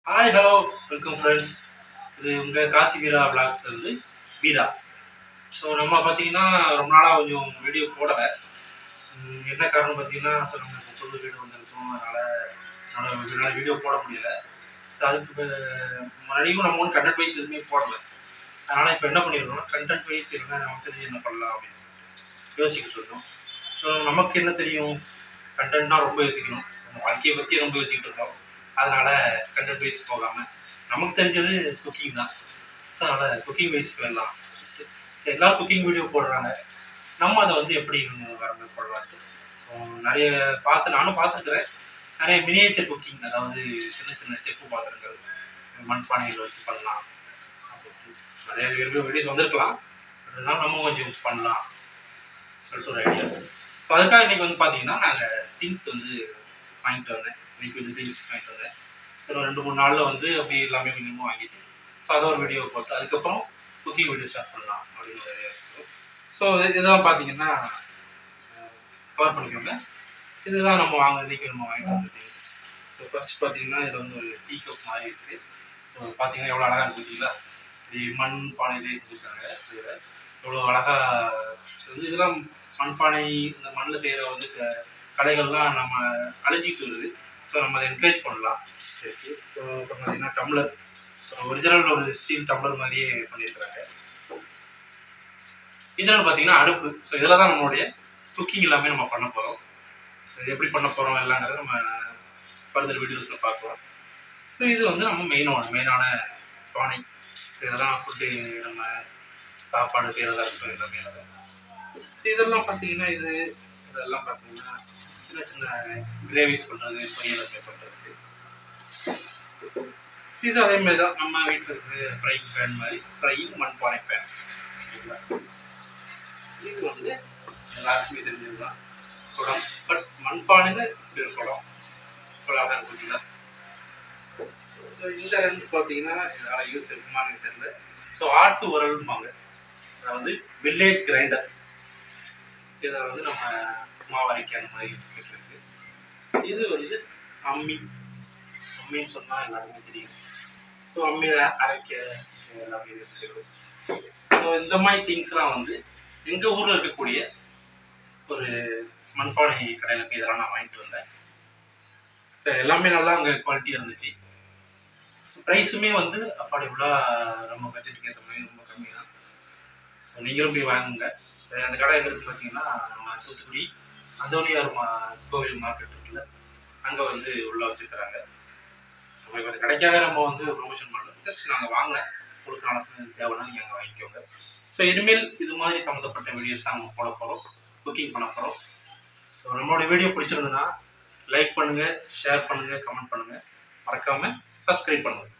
Hi hello welcome friends. இது உங்கள் காசி வீரா vlogs வந்து வீரா. ஸோ நம்ம பார்த்தீங்கன்னா ரொம்ப நாளாக கொஞ்சம் வீடியோ போடலை. என்ன காரணம் பார்த்தீங்கன்னா, ஸோ நம்ம புது வீடு வந்திருக்கோம். என்னால் வீடியோ போட முடியல. ஸோ அதுக்கு மறுபடியும் நம்ம ஒன்றும் கண்டென்ட் வைஸ் எதுவுமே போடலை. அதனால் இப்போ என்ன பண்ணியிருக்கோம்னா, கண்டென்ட் வைஸ் என்ன நமக்கு தெரியும் என்ன பண்ணலாம் அப்படின்னு யோசிச்சுக்கிட்டு இருக்கோம். ஸோ நமக்கு என்ன தெரியும், கண்டென்ட்னா ரொம்ப யோசிக்கணும். நம்ம வாழ்க்கையை பற்றி ரொம்ப யோசிச்சுட்டு இருக்கோம். அதனால் கண்டென்ட் வைஸ் போகாமல் நமக்கு தெரிஞ்சது குக்கிங் தான். ஸோ அதனால் குக்கிங் வைஸ் போயிடலாம். எல்லா குக்கிங் வீடியோ போடுறாங்க, நம்ம அதை வந்து எப்படி வர மாதிரி போடலான்ட்டு நிறைய நானும் பார்த்துருக்குறேன். நிறைய மினியேச்சர் குக்கிங், அதாவது சின்ன சின்ன செப்பு பாத்திரங்கள் மண்பானைகள் வச்சு பண்ணலாம் அப்படின்னு நிறைய வீடியோஸ் வந்திருக்கலாம். அதனால நம்ம கொஞ்சம் பண்ணலாம் சொல்லிட்டு ஒரு ஐடியா. ஸோ அதுக்காக இன்றைக்கி வந்து பார்த்தீங்கன்னா நாங்கள் திங்ஸ் வந்து வாங்கிட்டு வந்தேன். இன்றைக்கி வந்து திங்ஸ் வாங்கிட்டு வந்தேன். ஒரு 2-3 நாளில் வந்து அப்படி எல்லாமே கொஞ்சமாக வாங்கிட்டு ஸோ அதை ஒரு வீடியோ போட்டு அதுக்கப்புறம் குக்கிங் வீடியோ ஸ்டார்ட் பண்ணலாம் அப்படின்னு ஒரு ஐடியா இருக்குது. ஸோ இதுதான் பார்த்தீங்கன்னா கவர் பண்ணிக்கோங்க. இதுதான் நம்ம இன்றைக்கி நம்ம வாங்கிட்டு வந்த திங்ஸ். ஸோ ஃபர்ஸ்ட் பார்த்தீங்கன்னா இதில் வந்து ஒரு டீ கப் மாதிரி இருக்குது. ஸோ பார்த்தீங்கன்னா எவ்வளோ அழகாக இருக்குங்களா, இது மண் பானையிலே செஞ்சுருக்காங்க. இதில் எவ்வளோ அழகாக வந்து இதெல்லாம் மண்பானை, இந்த மண்ணில் செய்கிற வந்து கடைகள்லாம் நம்ம அழிஞ்சிட்டு வருது. ஸோ நம்ம அதை என்கரேஜ் பண்ணலாம். சரி, ஸோ இப்போ பார்த்தீங்கன்னா டம்ளர், ஒரிஜினல் ஒரு ஸ்டீல் டம்ளர் மாதிரியே பண்ணியிருக்கிறாங்க. இதெல்லாம் பார்த்தீங்கன்னா அடுப்பு. ஸோ இதில் தான் நம்மளுடைய குக்கிங் எல்லாமே நம்ம பண்ண போகிறோம். ஸோ இது எப்படி பண்ண போகிறோம் எல்லாங்கிறத நம்ம ஃபர்தர் வீடியோஸில் பார்க்கலாம். ஸோ இது வந்து நம்ம மெயினான பானை. இதெல்லாம் ஃபுட்டு நம்ம சாப்பாடு செய்கிறதா இருக்கும் எல்லாமே. ஸோ இதெல்லாம் பார்த்தீங்கன்னா இதெல்லாம் பார்த்தீங்கன்னா சின்ன சின்ன கிரேவிஸ் பண்ணுறது, பொரியல் பண்ணுறது. இது அதே மாதிரி தான் நம்ம வீட்டில் இருக்கிற ஃப்ரைங் பேன் மாதிரி, ஃப்ரையிங் மண்பானை பேன். இது வந்து எல்லாருக்குமே தெரிஞ்சது தான் குடம். பட் மண்பானையில் இப்படி ஒரு குடம் தான் இருக்குங்களா. இந்த ரெண்டு பார்த்தீங்கன்னா இதனால் யூஸ் இருக்குமான்னு தெரியல. ஸோ ஆட்டு உரல்பாங்க, அதாவது வில்லேஜ் கிரைண்டர். இதை வந்து நம்ம மாவு அரைக்க அந்த மாதிரி யூஸ் பண்ணிட்டு இருக்கு. இது வந்து அம்மின்னு சொன்னால் எல்லாருமே தெரியும். ஸோ அம்மியில் அரைக்க எல்லாமே யூஸ் செய்வோம். ஸோ இந்த மாதிரி திங்ஸ்லாம் வந்து எங்கள் ஊரில் இருக்கக்கூடிய ஒரு மண்பானை கடையில் போய் இதெல்லாம் நான் வாங்கிட்டு வந்தேன். ஸோ எல்லாமே நல்லா அங்கே குவாலிட்டியாக இருந்துச்சு. ஸோ ப்ரைஸுமே வந்து அஃபோர்டபுளாக நம்ம பட்ஜெட்டுக்கு ஏற்ற மாதிரி ரொம்ப கம்மி தான். ஸோ நீங்களும் போய் வாங்குங்க. அந்த கடை எங்கே இருக்குது பார்த்தீங்கன்னா, நம்ம தூத்துக்குடி அந்தோனியார் கோவில் மார்க்கெட் இருக்குல்ல, அங்கே வந்து உள்ளே வச்சுருக்கிறாங்க. நம்ம இப்போ கடைக்காக நம்ம வந்து ப்ரொமோஷன் பண்ணுறோம். ஜஸ்ட் நாங்கள் வாங்கினேன், உங்களுக்கு நாளைக்கு தேவைன்னா நீங்கள் அங்கே வாங்கிக்கோங்க. ஸோ இனிமேல் இது மாதிரி சம்மந்தப்பட்ட வீடியோஸ் தான் நம்ம போட போகிறோம், குக்கிங் பண்ண போகிறோம். ஸோ நம்மளோட வீடியோ பிடிச்சிருந்ததுன்னா லைக் பண்ணுங்கள், ஷேர் பண்ணுங்கள், கமெண்ட் பண்ணுங்கள், மறக்காமல் சப்ஸ்கிரைப் பண்ணுங்கள்.